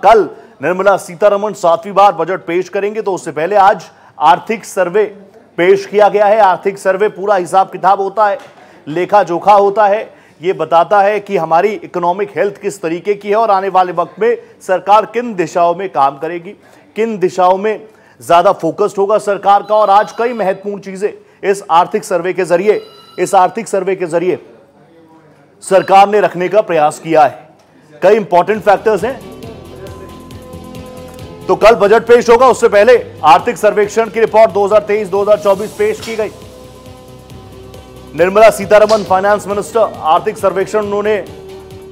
कल निर्मला सीतारमण 7वीं बार बजट पेश करेंगे, तो उससे पहले आज आर्थिक सर्वे पेश किया गया है। आर्थिक सर्वे पूरा हिसाब किताब होता है, लेखा जोखा होता है। ये बताता है कि हमारी इकोनॉमिक हेल्थ किस तरीके की है और आने वाले वक्त में सरकार किन दिशाओं में काम करेगी, किन दिशाओं में ज्यादा फोकस्ड होगा सरकार का। और आज कई महत्वपूर्ण चीजें इस आर्थिक सर्वे के जरिए सरकार ने रखने का प्रयास किया है। कई इंपॉर्टेंट फैक्टर्स हैं। तो कल बजट पेश होगा, उससे पहले आर्थिक सर्वेक्षण की रिपोर्ट 2023-2024 पेश की गई। निर्मला सीतारमण फाइनेंस मिनिस्टर आर्थिक सर्वेक्षण उन्होंने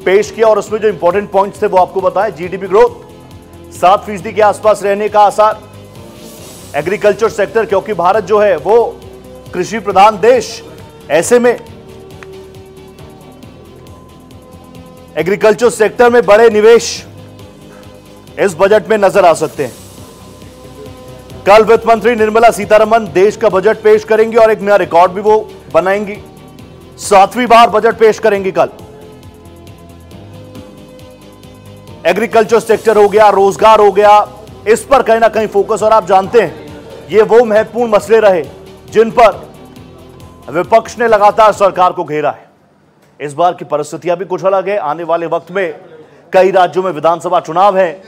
पेश किया और उसमें जो इंपॉर्टेंट पॉइंट्स थे वो आपको बताएं। जीडीपी ग्रोथ 7% के आसपास रहने का आसार। एग्रीकल्चर सेक्टर, क्योंकि भारत जो है वो कृषि प्रधान देश, ऐसे में एग्रीकल्चर सेक्टर में बड़े निवेश इस बजट में नजर आ सकते हैं। कल वित्त मंत्री निर्मला सीतारमण देश का बजट पेश करेंगी और एक नया रिकॉर्ड भी वो बनाएंगी। 7वीं बार बजट पेश करेंगी कल। एग्रीकल्चर सेक्टर हो गया, रोजगार हो गया, इस पर कहीं ना कहीं फोकस। और आप जानते हैं ये वो महत्वपूर्ण मसले रहे जिन पर विपक्ष ने लगातार सरकार को घेरा है। इस बार की परिस्थितियां भी कुछ अलग है। आने वाले वक्त में कई राज्यों में विधानसभा चुनाव है,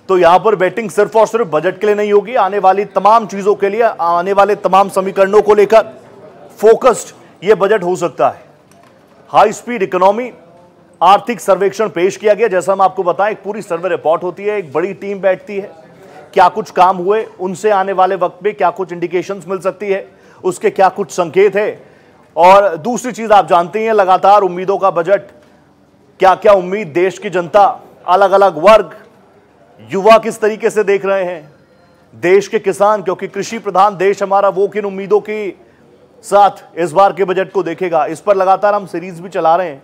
तो यहां पर बैटिंग सिर्फ और सिर्फ बजट के लिए नहीं होगी। आने वाली तमाम चीजों के लिए, आने वाले तमाम समीकरणों को लेकर फोकस्ड यह बजट हो सकता है। हाई स्पीड इकोनॉमी आर्थिक सर्वेक्षण पेश किया गया। जैसा हम आपको बताएं, एक पूरी सर्वे रिपोर्ट होती है, एक बड़ी टीम बैठती है, क्या कुछ काम हुए, उनसे आने वाले वक्त में क्या कुछ इंडिकेशंस मिल सकती है, उसके क्या कुछ संकेत है। और दूसरी चीज आप जानते हैं, लगातार उम्मीदों का बजट, क्या क्या उम्मीद देश की जनता, अलग अलग वर्ग, युवा किस तरीके से देख रहे हैं, देश के किसान, क्योंकि कृषि प्रधान देश हमारा, वो किन उम्मीदों के साथ इस बार के बजट को देखेगा। इस पर लगातार हम सीरीज भी चला रहे हैं।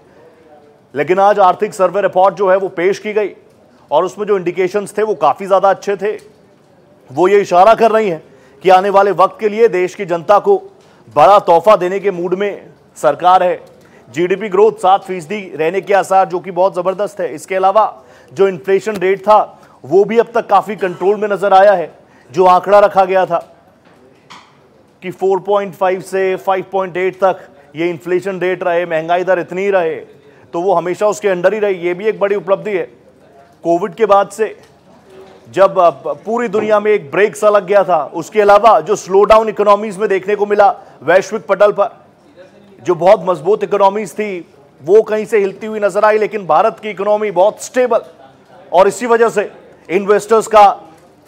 लेकिन आज आर्थिक सर्वे रिपोर्ट जो है वो पेश की गई और उसमें जो इंडिकेशंस थे वो काफी ज्यादा अच्छे थे। वो ये इशारा कर रही हैं कि आने वाले वक्त के लिए देश की जनता को बड़ा तोहफा देने के मूड में सरकार है। जीडीपी ग्रोथ 7% रहने के आसार, जो कि बहुत जबरदस्त है। इसके अलावा जो इन्फ्लेशन रेट था वो भी अब तक काफी कंट्रोल में नजर आया है। जो आंकड़ा रखा गया था कि 4.5 से 5.8 तक ये इन्फ्लेशन रेट रहे, महंगाई दर इतनी ही रहे, तो वो हमेशा उसके अंडर ही रही। ये भी एक बड़ी उपलब्धि है। कोविड के बाद से जब पूरी दुनिया में एक ब्रेक सा लग गया था, उसके अलावा जो स्लो डाउन इकोनॉमीज में देखने को मिला वैश्विक पटल पर, जो बहुत मजबूत इकोनॉमीज थी वो कहीं से हिलती हुई नजर आई, लेकिन भारत की इकोनॉमी बहुत स्टेबल, और इसी वजह से इन्वेस्टर्स का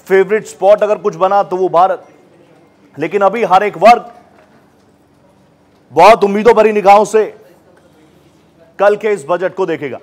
फेवरेट स्पॉट अगर कुछ बना तो वो भारत। लेकिन अभी हर एक वर्ग बहुत उम्मीदों भरी निगाहों से कल के इस बजट को देखेगा।